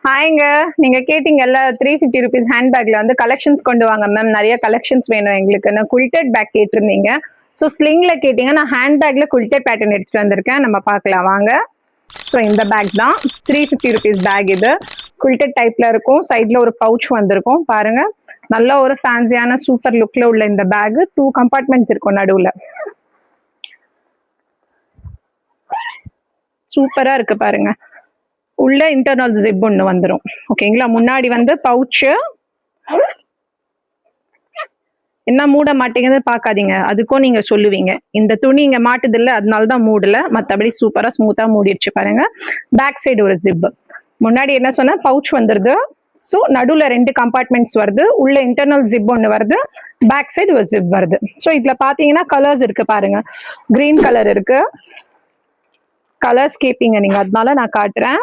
ஹாய்ங்க. நீங்க கேட்டீங்கல்ல 350 ருபீஸ் ஹேண்ட்பேக்ல வந்து கலெக்ஷன்ஸ் கொண்டு வாங்க மேம். நிறைய கலெக்ஷன்ஸ் வேணும் எங்களுக்கு. நான் குல்டட் பேக் கேட்டிருந்தீங்க. ஸோ ஸ்லிங்ல கேட்டீங்க. நான் ஹேண்ட்பேக்ல குல்டட் பேட்டர்ன் எடுத்துட்டு வந்திருக்கேன். நம்ம பார்க்கலாம் வாங்க. ஸோ இந்த பேக் தான் 350 ருபீஸ் பேக். இது குல்டட் டைப்ல இருக்கும். சைட்ல ஒரு பவுச் வந்திருக்கும் பாருங்க. நல்ல ஒரு ஃபேன்சியான சூப்பர் லுக்ல உள்ள இந்த பேக் 2 கம்பார்ட்மெண்ட்ஸ் இருக்கும் நடுவுல. சூப்பரா இருக்கு பாருங்க. உள்ள இன்டர்னல் ஜிப் ஒன்று வந்துடும். ஓகேங்களா. முன்னாடி வந்து பவுச்சு. என்ன மூட மாட்டேங்குது பார்க்காதீங்க, அதுக்கும் நீங்க சொல்லுவீங்க இந்த துணி இங்க மாட்டுது இல்லை அதனால தான் மூடல, மற்றபடி சூப்பரா ஸ்மூத்தா மூடிடுச்சு பாருங்க. பேக் சைடு ஒரு ஜிப். முன்னாடி என்ன சொன்ன பவுச் வந்துருது. ஸோ நடுவில் 2 கம்பார்ட்மெண்ட்ஸ் வருது. உள்ள இன்டர்னல் ஜிப் ஒன்று வருது, பேக் சைடு ஒரு ஜிப் வருது. ஸோ இதுல பாத்தீங்கன்னா கலர்ஸ் இருக்கு பாருங்க. கிரீன் கலர் இருக்கு. கலர்ஸ் கேப்பீங்க நீங்க, அதனால நான் காட்டுறேன்.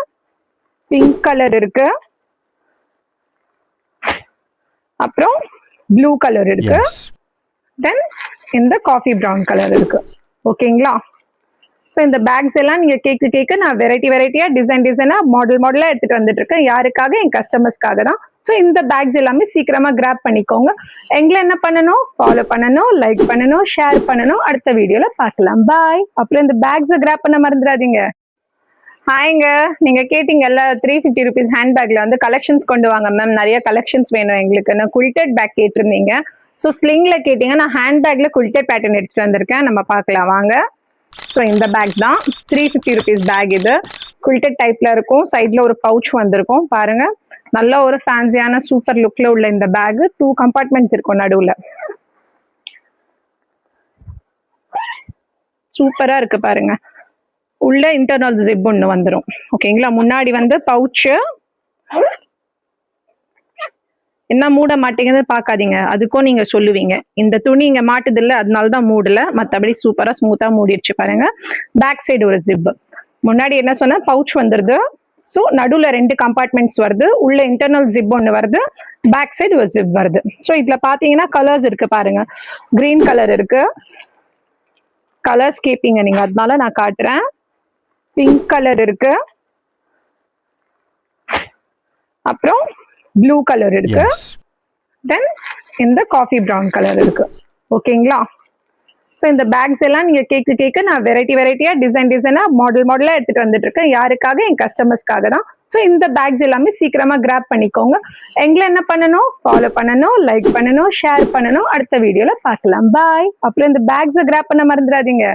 பிங்க் கலர் இருக்கு, அப்புறம் ப்ளூ கலர் இருக்கு, தென் இந்த காஃபி ப்ரௌன் கலர் இருக்கு. ஓகேங்களா. ஸோ இந்த பேக்ஸ் எல்லாம் நீங்க கேட்க நான் வெரைட்டியா டிசைனா மாடலா எடுத்துட்டு வந்துட்டு இருக்கேன். யாருக்காக? என் கஸ்டமர்ஸ்க்காக தான். ஸோ இந்த பேக்ஸ் எல்லாமே சீக்கிரமா கிராப் பண்ணிக்கோங்க. எங்களை என்ன பண்ணணும்? ஃபாலோ பண்ணணும், லைக் பண்ணணும், ஷேர் பண்ணணும். அடுத்த வீடியோல பார்க்கலாம். பாய். அப்புறம் இந்த பேக்ஸை கிராப் பண்ண மறந்துடாதீங்க. ஹாய்ங்க. நீங்க கேட்டீங்கல்ல 350 ருபீஸ் ஹேண்ட்பேக்ல வந்து கலெக்ஷன்ஸ் கொண்டு வாங்க மேம். நிறைய கலெக்ஷன்ஸ் வேணும் எங்களுக்கு. நான் குல்டட் பேக் கேட்டிருந்தீங்க. ஸோ ஸ்லிங்ல கேட்டீங்க. நான் ஹேண்ட்பேக்ல குல்டட் பேட்டர்ன் எடுத்துட்டு வந்திருக்கேன். நம்ம பார்க்கலாம் வாங்க. ஸோ இந்த பேக் தான் 350 ருபீஸ் பேக். இது குல்டட் டைப்ல இருக்கும். சைட்ல ஒரு பவுச் வந்திருக்கும் பாருங்க. நல்ல ஒரு ஃபேன்சியான சூப்பர் லுக்ல உள்ள இந்த பேக் 2 கம்பார்ட்மெண்ட்ஸ் இருக்கும் நடுவுல. சூப்பரா இருக்கு பாருங்க. உள்ள இன்டர்னல் ஜிப் ஒன்று வந்துடும். ஓகேங்களா. முன்னாடி வந்து பவுச்சு. என்ன மூட மாட்டேங்குது பார்க்காதீங்க, அதுக்கும் நீங்க சொல்லுவீங்க இந்த துணி இங்க மாட்டுது இல்லை அதனால தான் மூடல, மற்றபடி சூப்பரா ஸ்மூத்தா மூடிடுச்சு பாருங்க. பேக் சைடு ஒரு ஜிப். முன்னாடி என்ன சொன்ன பவுச் வந்துருது. ஸோ நடுவில் 2 கம்பார்ட்மெண்ட்ஸ் வருது. உள்ள இன்டர்னல் ஜிப் ஒன்று வருது, பேக் சைடு ஒரு ஜிப் வருது. ஸோ இதுல பாத்தீங்கன்னா கலர்ஸ் இருக்கு பாருங்க. கிரீன் கலர் இருக்கு. கலர்ஸ் கேப்பீங்க நீங்க, அதனால நான் காட்டுறேன். பிங்க் கலர் இருக்கு, அப்புறம் ப்ளூ கலர் இருக்கு, தென் இந்த காஃபி ப்ரௌன் கலர் இருக்கு. ஓகேங்களா. ஸோ இந்த பேக்ஸ் எல்லாம் நீங்க கேட்க நான் வெரைட்டியா டிசைனா மாடலா எடுத்துட்டு வந்துட்டு இருக்கேன். யாருக்காக? என் கஸ்டமர்ஸ்க்காக தான். ஸோ இந்த பேக்ஸ் எல்லாமே சீக்கிரமா கிராப் பண்ணிக்கோங்க. எங்களை என்ன பண்ணணும்? ஃபாலோ பண்ணணும், லைக் பண்ணணும், ஷேர் பண்ணணும். அடுத்த வீடியோல பார்க்கலாம். பாய். அப்புறம் இந்த பேக்ஸை கிராப் பண்ண மறந்துடாதீங்க.